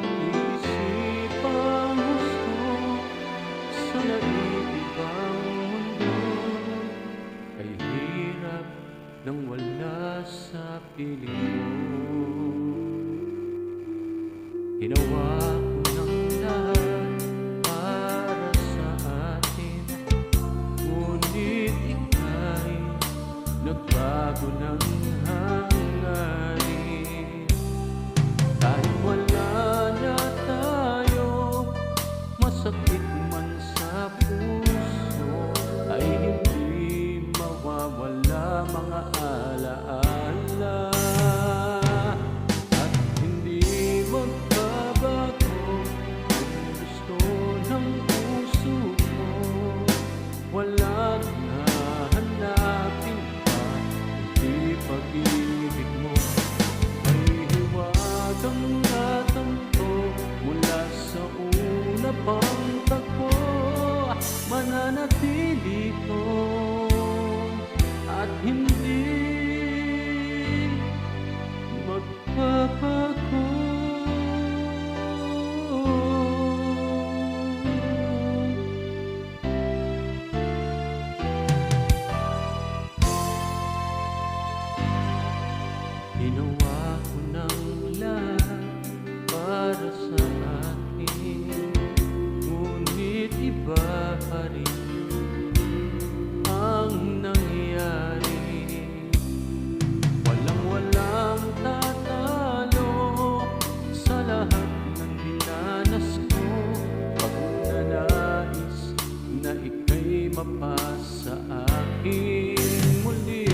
Pag-iisip ang gusto sa naiibang mundo, ay hirap nang wala sa piling mo. Ginawa ko ng lahat para sa atin, ngunit ika'y nagbago ng hangarin. Kahit wala na tayo, masakit man sa puso, ay hindi mawawala mga alaala. At hindi magbabago ang gusto ng puso ko. Walang hahanapin pa, hindi pag-ibig mo. May hiwagang natanto mula sa una pang tagpo, mananatili ko at hindi magbabago. Ginawa ko ng lahat para sa atin, ngunit iba pa rin ang nangyayari. Walang tatalo sa lahat ng dinanas ko, pag nanais na ika'y mapasa akin muli.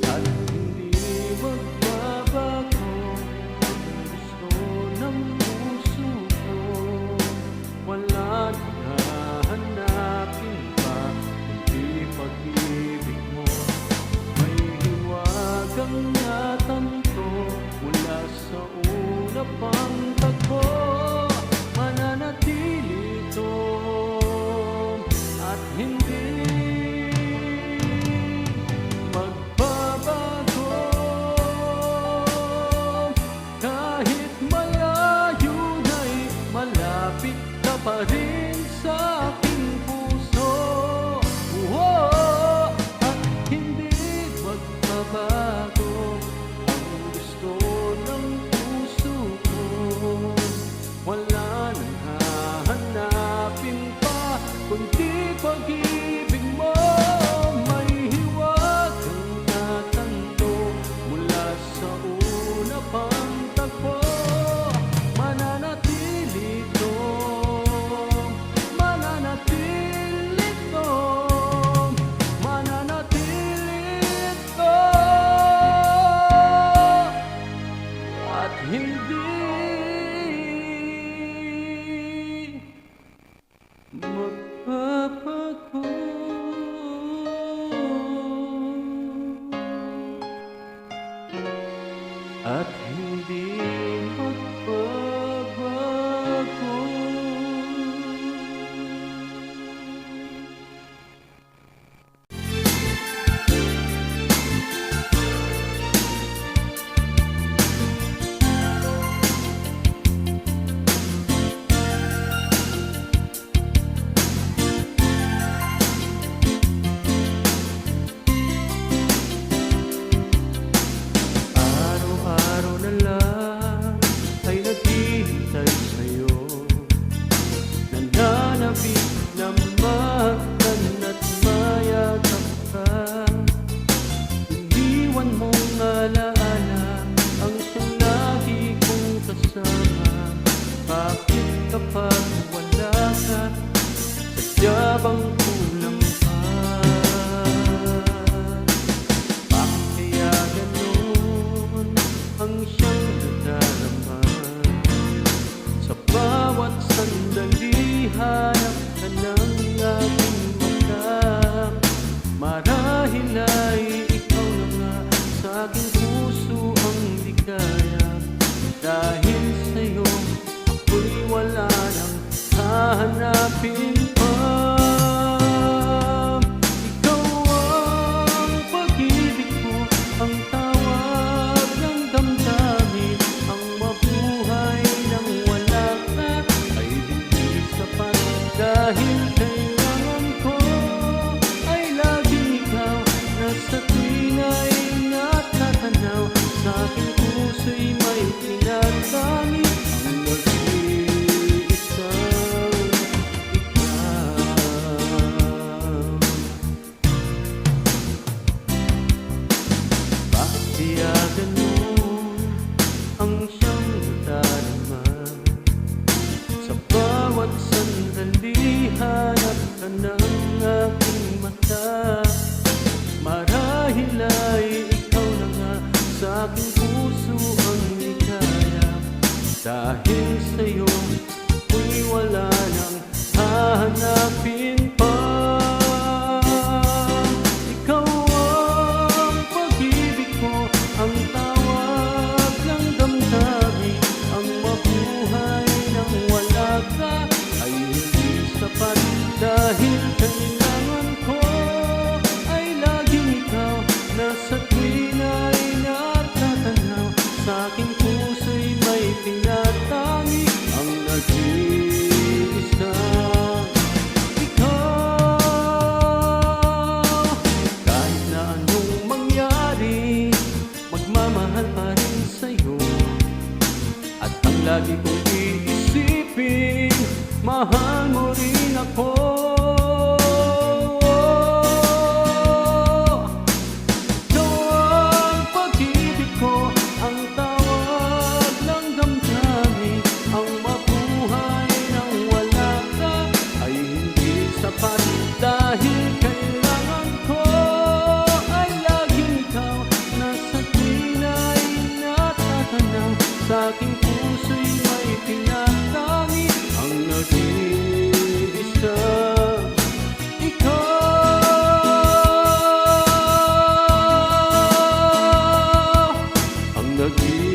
At hindi magbabago ang gusto ng puso ko. Wala nang hahanapin pa, kundi pag-ibig mo. May hiwagang natanto mula sa una pang tagpo, mananatili ito at hindi magbabago. Kahit malayo na'y malapit ka pa rin sa aking puso. Oh, at hindi magbabago ang gusto ng puso ko. Wala nang hahanapin pa, kundi pag-ibig mo. May hiwagang natanto mula sa una pang tagpo, mananatili ito, mananatili ito, mananatili ito, at hindi magbabago. At hindi magbabago. siyang nadarama. Sa bawat sandali hanap ka ng aking mata. Marahil ay ikaw na nga sa aking puso ang ligaya. Dahil sa'yo ako'y wala nang hahanapin pa. Ikaw ang pag-ibig ko, ang tawag ng damdamin. Ang mabuhay nang wala ka ay hindi sapat. Dahil kailangan ko ay laging ikaw na sa tuwina ay natatanaw. Sa aking puso'y may tinatangi ang nag-iisa. Ikaw, kahit na anong mangyari, magmamahal pa rin sa'yo. At ang lagi kong iisipin, mahal mo rin ako. Dahil kailangan ko ay laging ikaw na sa tuwina ay natatanaw. Sa aking puso'y may tinatangi ang nag-iisa. Ikaw ang nag-iisang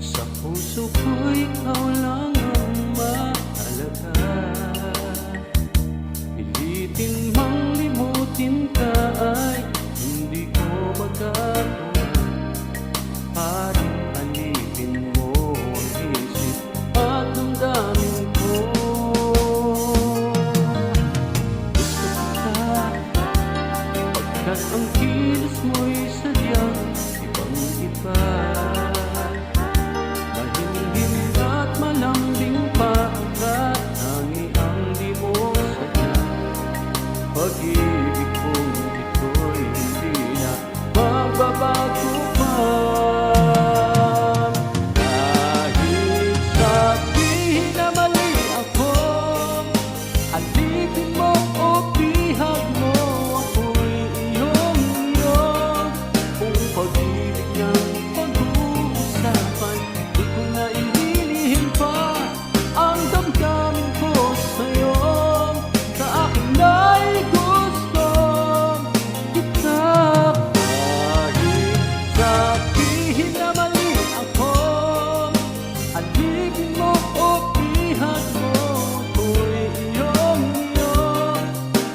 sa puso ko, ikaw lang ang mahalaga. Pilitin mang limutin ka ay hindi ko magagawa. Parang alipin mo ang isip at damdamin ko. Gusto kita pagkat ang kilos mo'y sadyang ibang-iba. Mahinhin at malambing pa at tangi ang di mo sadya. Pag-ibig kong ito'y hindi na magbabago pa. Kahit sabihin na mali ako, alipin mo o bihag mo, ako'y iyong-iyo. Kung pag-ibig ng pag-uusapan, di ko na ililihim pa ang damdamin ko sa'yo. Sa akin ay gusto kita. Kahit sabihin na mali ako, alipin mo o bihag mo, ako'y iyong-iyo.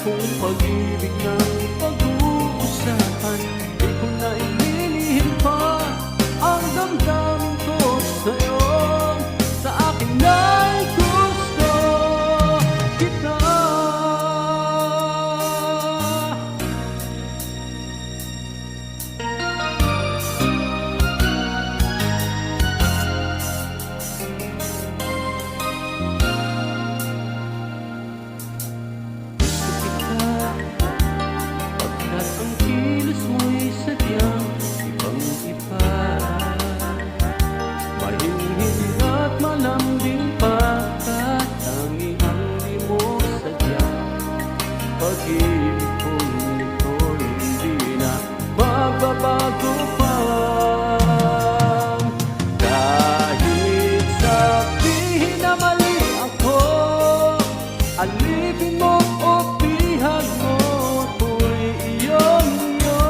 Kung pag-ibig ng pag-uusapan, di ko na ililihim pa ang damdamin ko sa'yo. Sa akin ay gusto kita. Pagkat ang kilos mo'y sadyang ibang-iba. Mahinhin at malambing pa at tangi ang di mo sadya. Pag-ibig kong ito'y hindi na magbabago pa. Kahit sabihin na mali ako, alipin mo o bihag mo, ako'y iyong-iyo.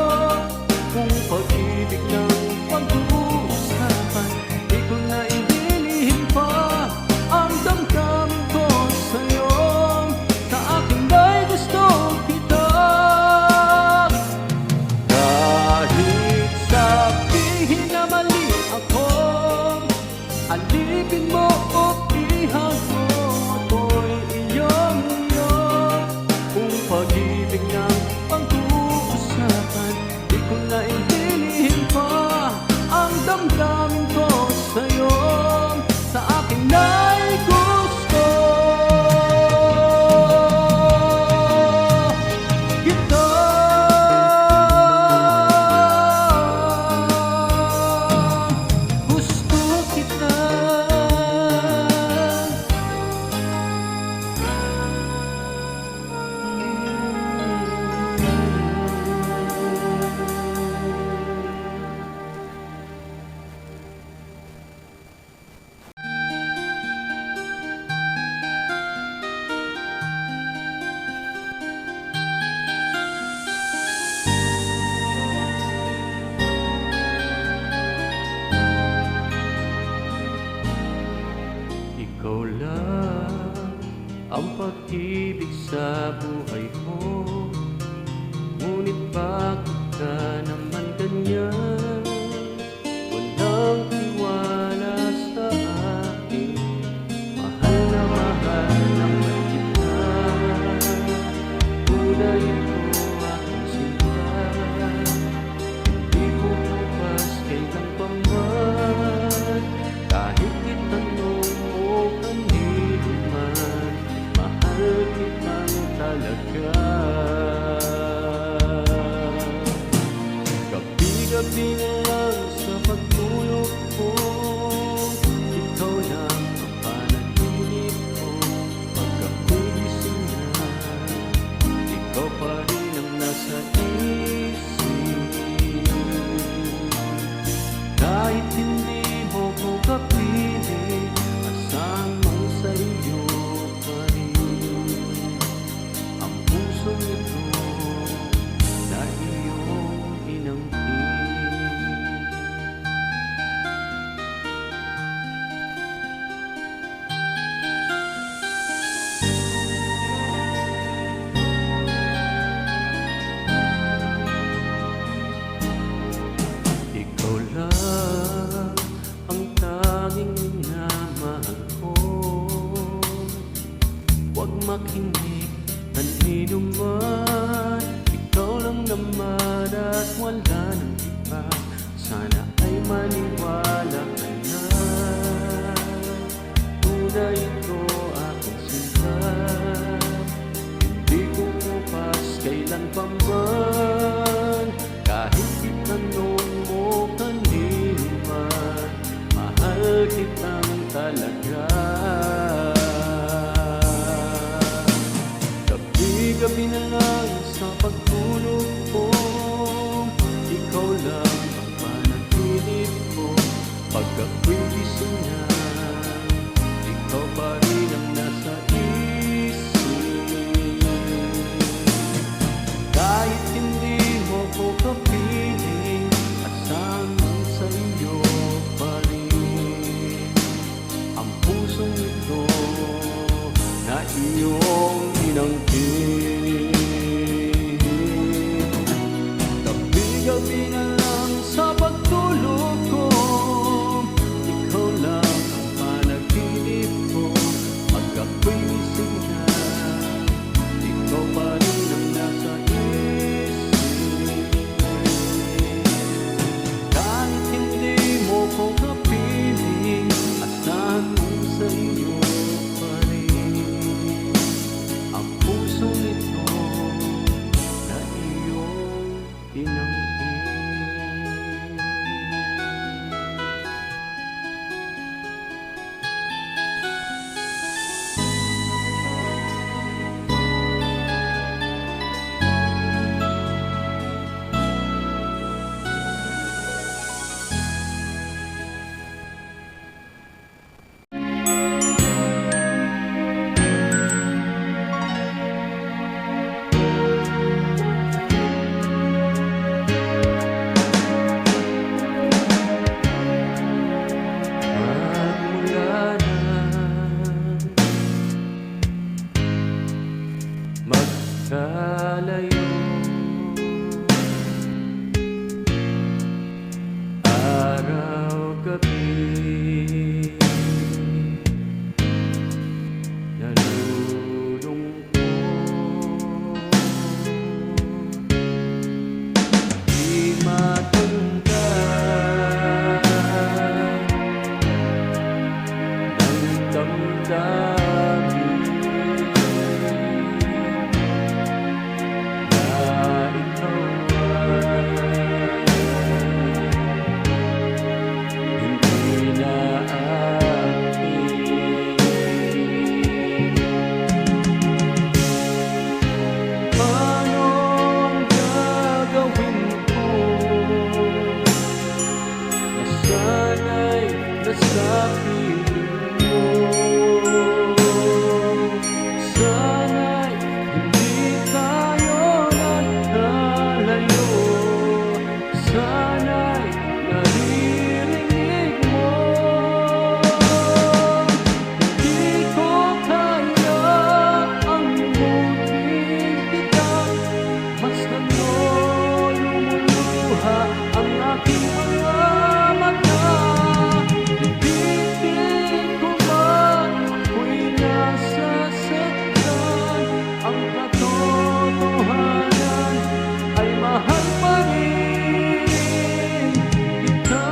Kung pag-ibig ng pag-uusapan, di ko na Alipin mo o ihag mo, ako'y iyong-iyo. Kung pag-ibig ng pag-uusapan, di ko naintindihin pa ang damdamin ko sa'yo. Sa akin na'y gusto kita. Gusto kita. Ikaw lang ang pag-ibig sa buhay ko. Ngunit bakit ka naman ganyan? Walang tiwala sa akin. Mahal na mahal naman kita. Tunay ito aking sinta. Hindi ko bukas kailan pa man. Kahit itanong mo kanino man, mahal kitang talaga. Gabi-gabi na lang sa pagtulog ko, ikaw lang ang panaginip ko. Pag ako'y gising na, ikaw pa rin ang nasa isip. Kahit hindi mo ko kapiling, asahan mong sa iyo pa rin ang pusong ito na iyong inangkin. Ikaw lang ang tanging minamahal ko. Huwag makinig kanino man. Ikaw lang naman at wala nang iba. Sana ay maniwala ka na. Tunay ito aking sinta. Hindi ko bukas kailan pa man. Kahit itanong mo kanino man, mahal kitang talaga. Gabi-gabi na lang sa pagtulog ko, ikaw lang ang panaginip ko. Pag ako'y gising na, ikaw pa rin ang nasa isip. Kahit hindi mo ko kapiling, asahan mong sa iyo pa rin ang pusong ito na iyong inangkin. Gabi-gabi na lang sa pagtulog ko, ikaw lang ang panaginip ko. Pag ako'y gising na, ikaw pa rin ang nasa isip. Kahit hindi mo ko kapiling, asahan mong sa iyo pa rin ang pusong ito piling mo. Sana'y hindi tayo nagkalayo, sana'y naririnig mo. Hindi ko kaya ang limutin kita, mas lumuluha ang aking mga mata. Ibigin ko man ako'y nasasaktan, ang katotohanan ay mahal pa rin kita.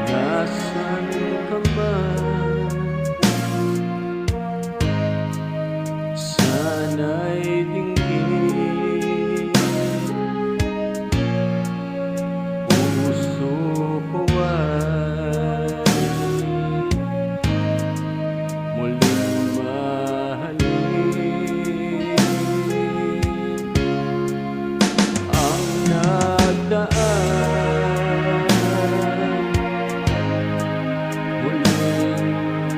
Nasaan ka man? Sana'y dinggin, puso ko ay muling mahalin. Ang nagdaan muling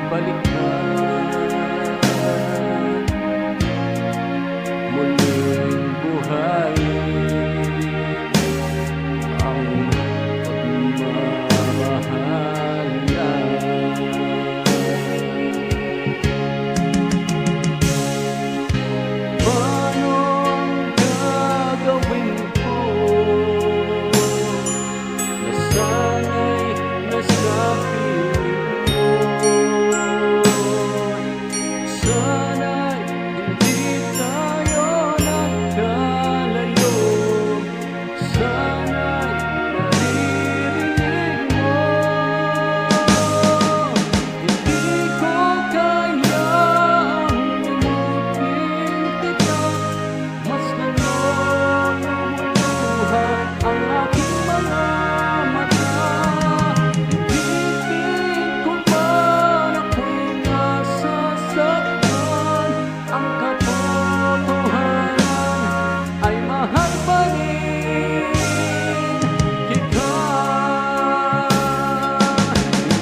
balikan, muling buhayin ang pagmamahalan. Paano ang gagawin ko na sana'y nasa piling mo? Sana'y hindi tayo nagkalayo, sana'y naririnig mo. Hindi ko kayang limutin kita, mas lumuluha ang aking mga mata. Ibigin ko man ako'y nasasaktan, ang katotohanan ay mahal pa rin kita.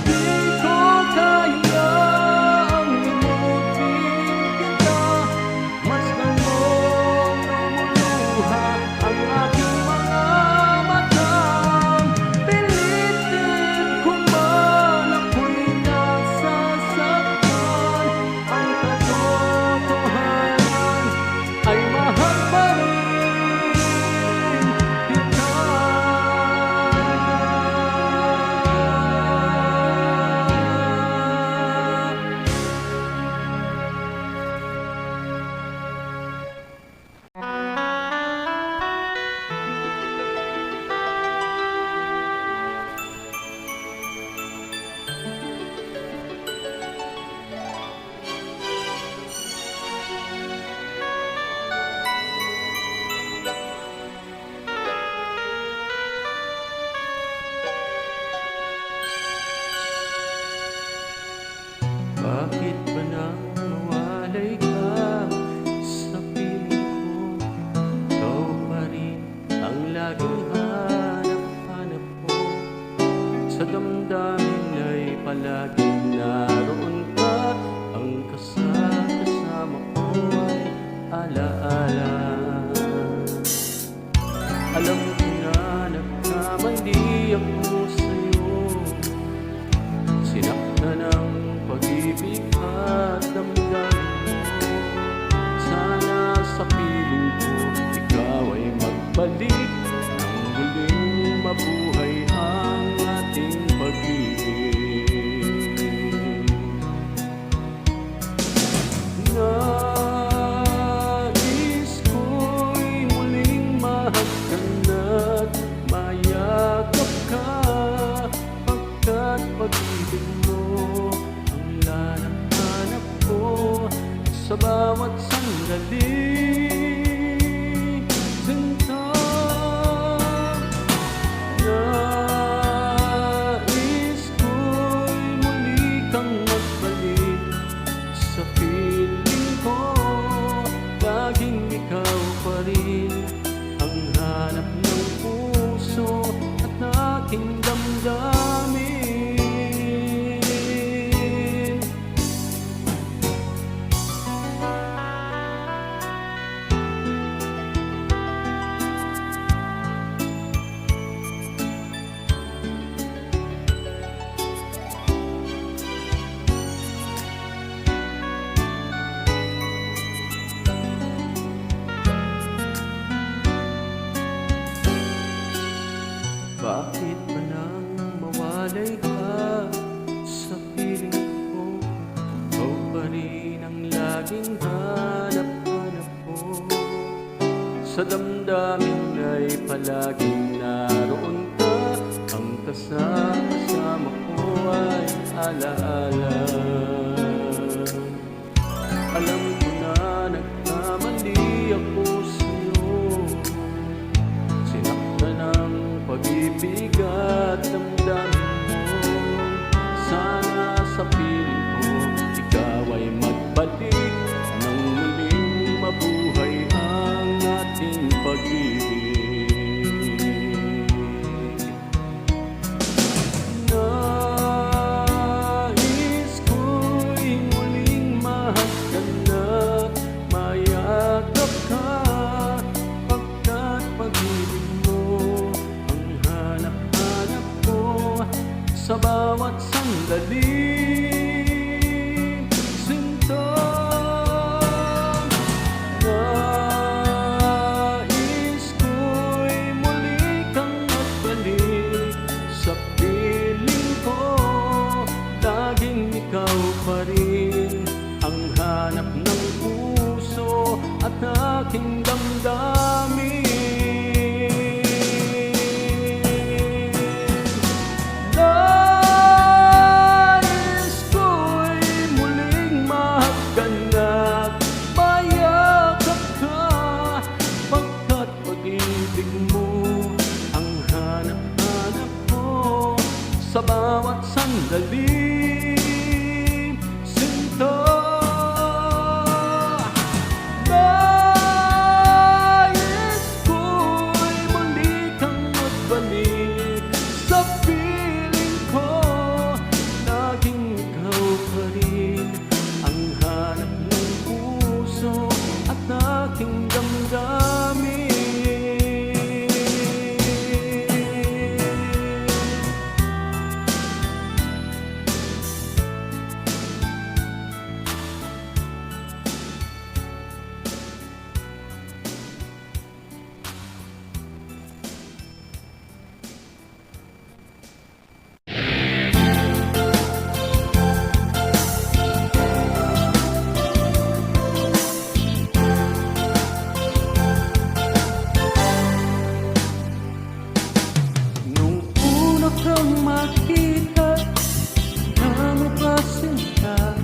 Hindi ko kayang limutin kita, mas lumuluha ang aking mga mata. Pilitin ko man ako'y nasasaktan, ang katotohanan ay mahal pa rin kita. Bakit ba nang mawalay ka sa piling ko? Ikaw pa rin ang laging hanap-hanap ko. Sa damdamin ay palaging naroon ka, ang kasama ko ay alaala. Alam ko na nagkamali ako sa'yo, sinaktan ang pag-ibig at damdamin mo. Sana sa piling ko ikaw ay magbalik, nang muling mabuhay ang ating pag-ibig. Nais ko'y muling mahagkan at mayakap ka, pagkat pag-ibig mo ang hanap ko sa bawat sandali. Sinta, nais ko'y muli kang magbalik sa piling ko, laging ikaw pa rin ang hanap ng puso at aking damdamin. Bakit ba nang mawalay ka sa piling ko? Ikaw pa rin ang laging hanap-hanap ko. Sa damdamin ay palaging naroon ka. Ang kasama ko ay alaala. Alam ko na nagkamali ako sa'yo. Sinaktan ang pag-ibig at damdamin mo. Sana sa piling ko ikaw ay magbalik nang muling mabuhay ang ating pag-ibig. Nais ko'y muling mahagkan at mayakap ka, pagkat pag-ibig mo ang hanap-hanap ko sa bawat sandali. Sinta, nais ko'y muli kang magbalik sa piling ko. Laging ikaw pa rin ang hanap ng puso at aking damdamin. Nais ko'y muling mahagkan at mayakap ka, pagkat pag-ibig mo ang hanap-hanap ko sa bawat sandali. Sinta, nais ko'y muli kang magbalik sa piling ko. Laging ikaw pa rin ang hanap ng puso at aking damdamin. Nung una kang makita na mukha sinta,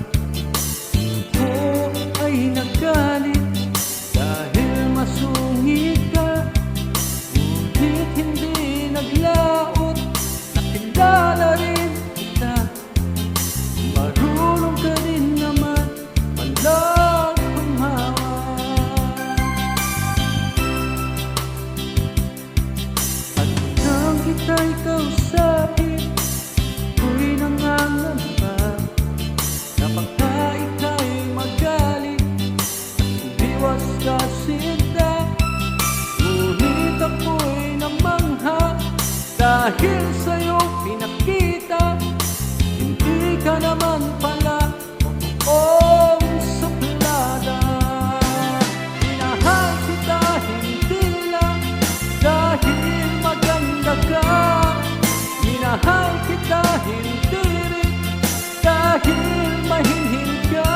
ko ay nagalit dahil masungit ka. Ngunit hindi naglaot, nakilala rin kita. Marunong ka rin naman palang tumawa. At nang kita'y kausapin, ako'y nangangamba na baka ika'y magalit at umiwas ka sinta. Ngunit ako'y namangha dahil sa'yo pinakita, hindi ka naman pala totoong suplada. Minahal kita hindi lang dahil maganda ka, minahal kita hindi rin dahil mahinhin ka.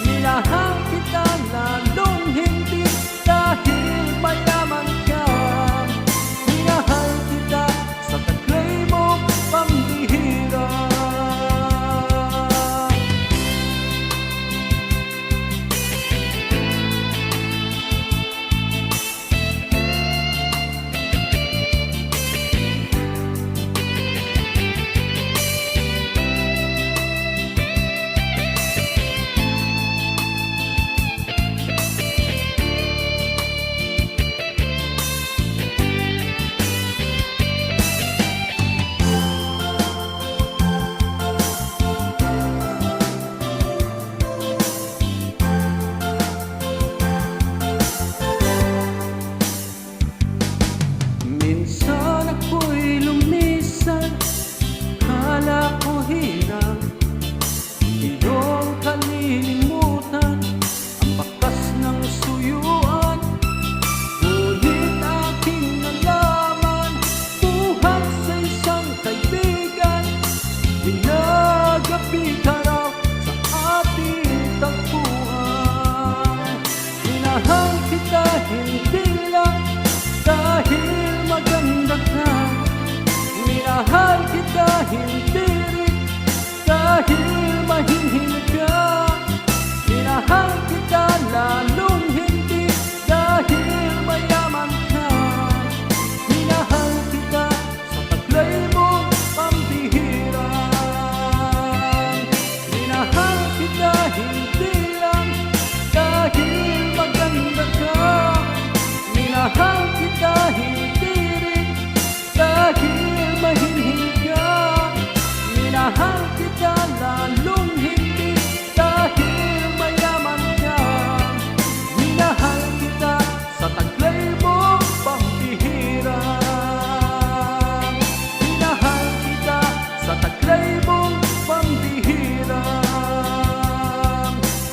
Minahal kita lalong hindi dahil mayaman ka. Minahal kita sa taglay mo pambihira. kita hindi lang dahil maganda ka. Minahal kita hindi rin dahil mahinhin ka. Minahal kita lalong hindi dahil mayaman ka. Minahal kita sa taglay mong pambihira. Minahal kita sa taglay mong pambihira.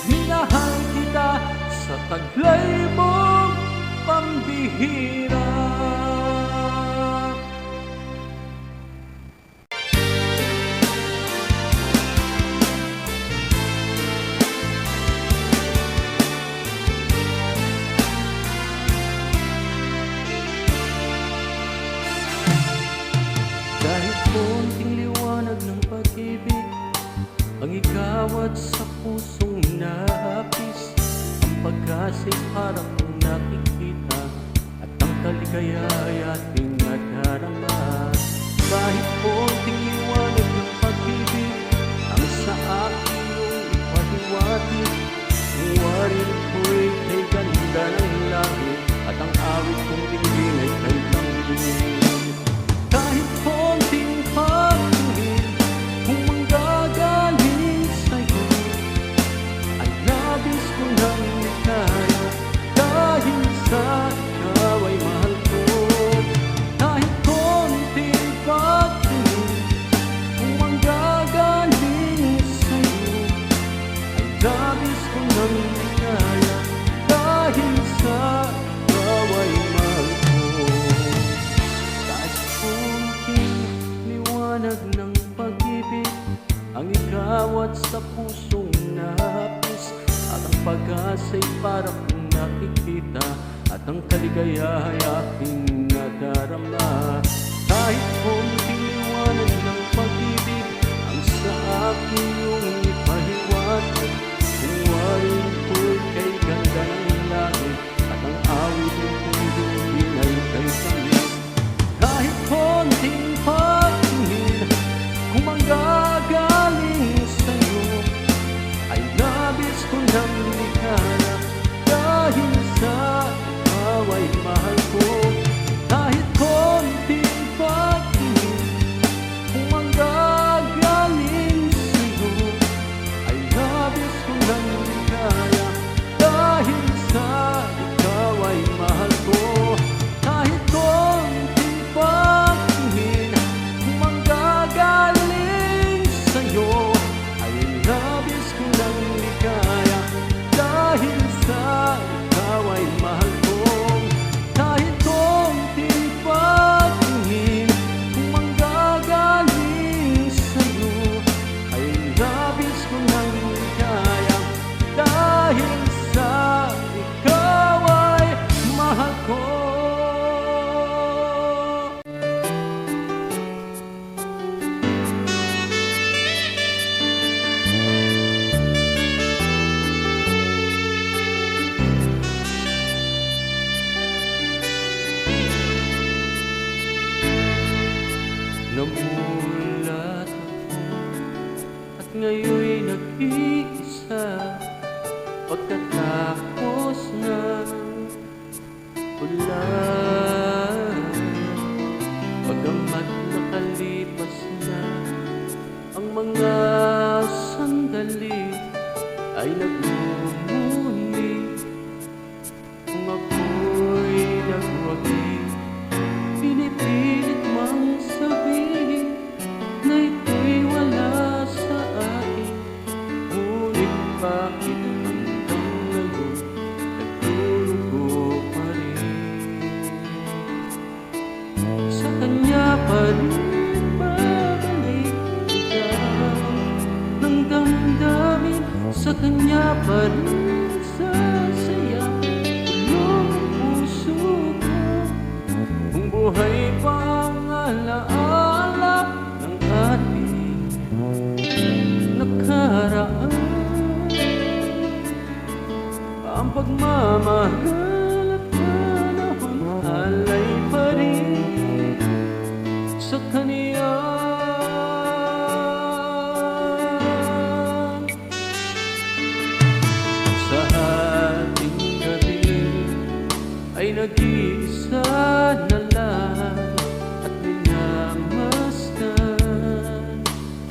Minahal kita sa taglay mong pambihira. Kahit konting liwanag ng pag-ibig ang ikawat sa pusong nahapis, ang pagkasing harap kong nakikita at ang kaligaya'y ating nadarama. Kahit konting liwanag ng pag-ibig ang sa akin mong ipahiwati, ang warin ko'y kay ganda ng langit at ang awit kong tingin ay kay langit. Kahit konting pagtingin kung manggagaling sa'yo ay labis ko nang kaya dahil sa ikaw ay mahal ko. Kahit konting pagtingin kung manggagaling sa'yo ay labis ko nang kaya dahil sa ikaw ay mahal ko. Kahit konting liwanag ng pag-ibig ang ikawat sa pusong nahapis at ang pag-asa'y para kong nakikita at ang kaligaya'y aking nadarama. Kahit konting liwanag ng pag-ibig ang sa akin yung ipahiwati, kung warin ko'y kay ganda ng langit at ang awit kong dugin ay kay langit. Kahit konting pagtingin kung manggagaling sa'yo ay labis ko nang likaya dahil sa ikaw ay mahal ko. Kahit konting pagtingin kung manggagaling sa'yo ay labis ko nang likaya dahil sa ikaw ay mahal ko. Kahit konting pagtingin kung manggagaling sa'yo ay labis ko nang likaya dahil sa ikaw ay mahal ko. Kahit konting pagtingin kung manggagaling sa'yo ay labis ko nang likaya dahil sa ikaw ay mahal ko. Namulat ako at ngayon'y nag-iisa pagkatapos ng ulan. Bagamat nakalipas na ang mga sandali ay nagmumuli, kung ako'y nagwagi pinipilit mang sabihin na ito'y wala sa akin. Ngunit bakit hanggang ngayon nagdurugo pa rin? Sa kanya pa rin babalik ng damdamin, sa kanya pa rin sasaya ulong ang puso ko. Kung buhay pa ang alaala ng ating nakaraan, ang pagmamahal at panahon alay pa rin sa kaniya. nag-iisa na lang at minamasdan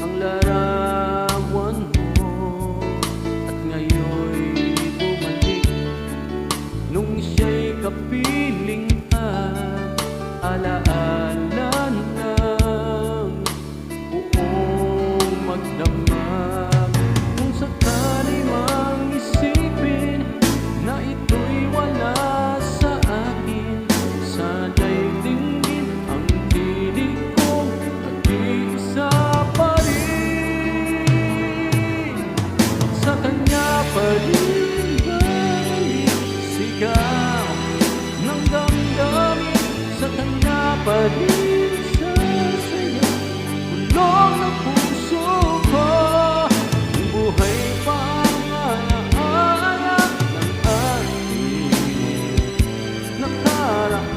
ang larawan mo. At ngayon'y bumalik nung siya'y kapiling at alaala ng buong magdamag. Kung sakali mang isipin na ito'y wala sa akin, sana'y dinggin ang tinig kong nag-iisa pa rin. Sa kanya pa rin balik sigaw ng damdamin, sa kanya pa rin sasaya bulong ng puso ko. Ang buhay pa ang alaala ng ating nakaraan.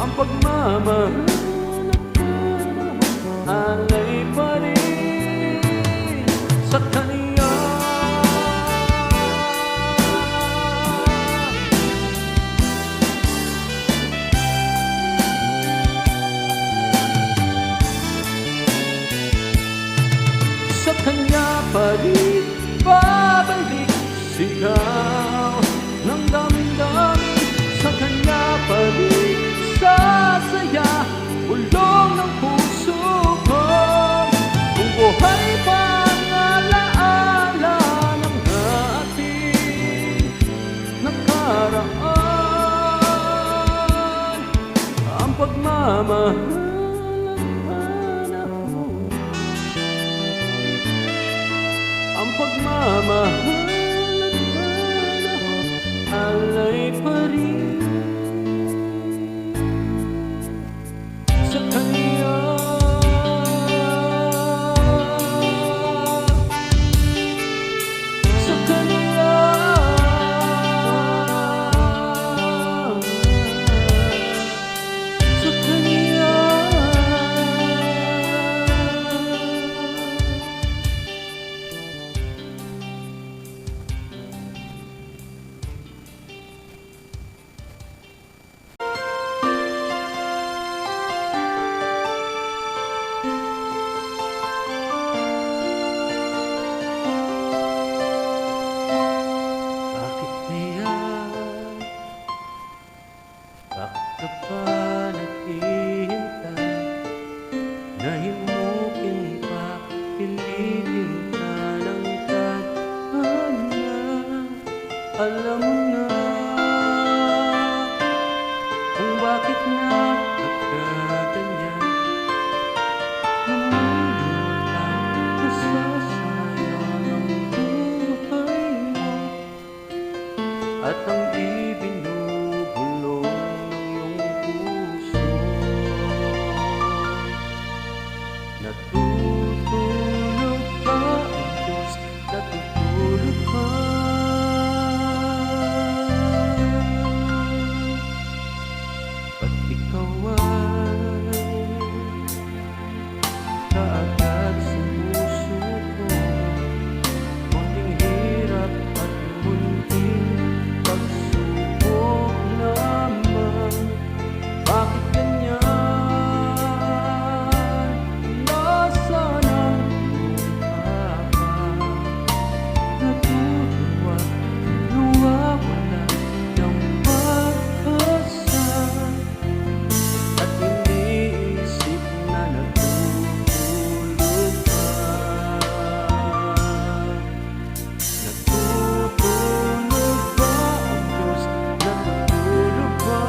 Ang pagmamahal alay pa rin sa kanya. Sa kanya pa rin babalik sigaw ng damdamin, sa kanya pa rin sasaya bulong ng puso ko. Kung buhay pa ang alaala ng ating nakaraan, ang pagmamahal ang pagmamahal alay pa rin sa kanya. Sa kanya. Sa kanya. Bakit kaya? Bakit ka pa naghihintay? Nahimukin pa, pilitin ka ng tadhana. Alam mo na kung bakit nagkaganyan. Namumutang nasasayang ang buhay mo at ang ibinubulong ng iyong puso. Natutulog ba ang Diyos? Natutulog ba? Ba't ikaw ay kaagad sa puso ko? Munting hirap at munting pagsubok naman. Bakit ganyan? Nasaan ang umaga? Natutuwa, nawawala ng pag-asa at iniisip na natutulog ka. Natutulog ba ang Diyos? Natutulog ba?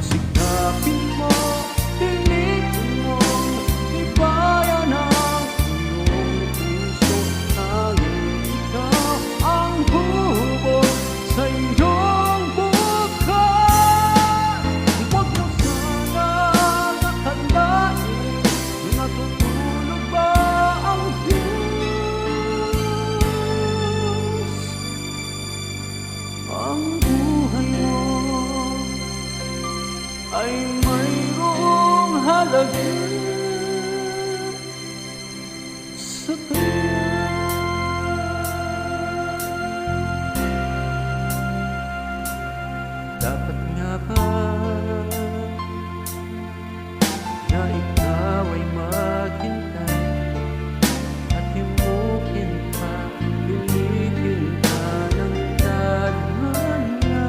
Sikapin mo, pilitin mo, ibayan ang iyong puso. Tanging ikaw ang hubog sa iyong bukas. Huwag mo sanang akalain, natutulog ba ang Diyos? Ang buhay mo ay mayroong halaga sa na ikaw ay maghintay at himukin pa, pilitin ka ng tadhana.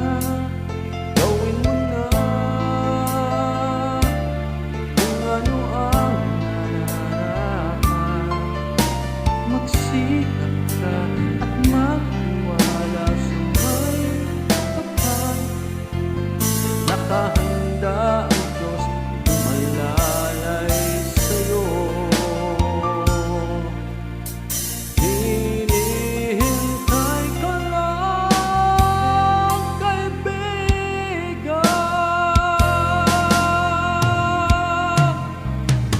Gawin mo na kung ano ang nararapat. Magsikap ka at magtiwala sa may tapat. Nakahanda ang Diyos, malalay sa'yo. Hinihintay ka lang, kaibigan.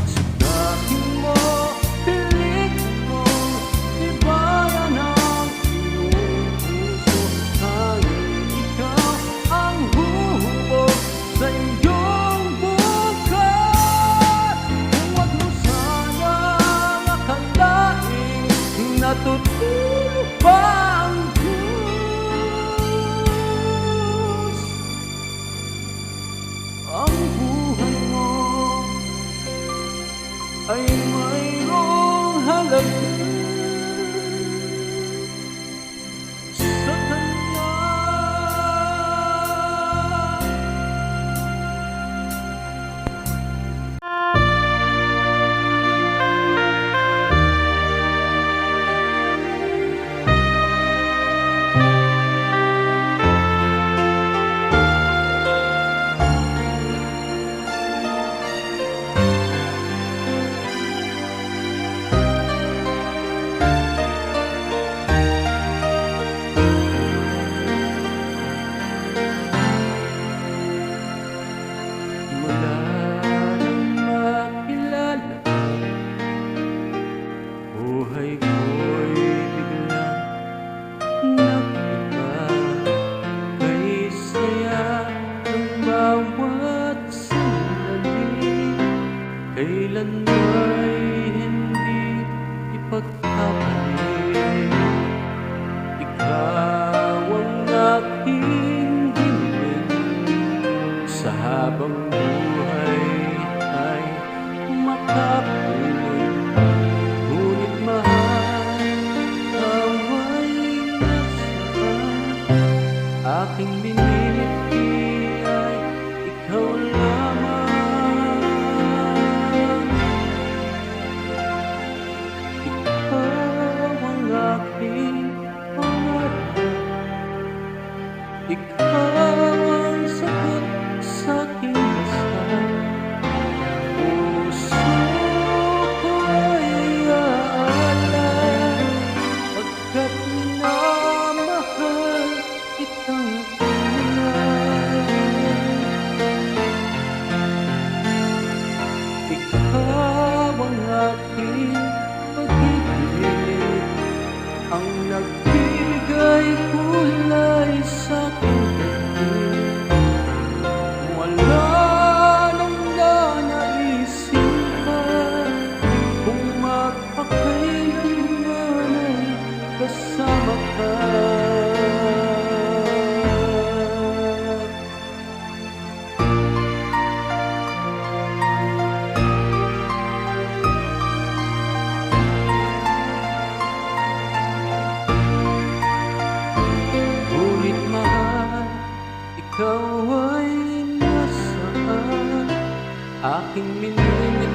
Sinahin mo, pilit mong ibayan ang iyong puso. Tanging ikaw ang huhubog sa iyong bukas. Kung wag mo sanang akalaing natutulog pa ang Diyos. Ang buhay mo ay mayroong halaga sa Kanya. Mula nang makilala ka, buhay ko'y biglang nag-iba. Kay saya ng bawat sandali, kailan ba'y hindi ipagkakali. Ikaw ang aking himig sa habang buhay ay makapunoy. Ngunit mahal, ikaw ay nasaan? Aking minimiti ay ikaw lamang. Ikaw ang aking pangarap, ikaw ang sagot sa aking dasal. Puso ko'y aalay, pagkat minamahal kitang tunay. Ikaw ang aking pag-ibig, ang nagbibigay kulay sa aking daigdig. Wala nang nanaisin pa kung magpakailanman ay kasama ka. Ngunit mahal, ikaw ay nasaan? Aking minimiti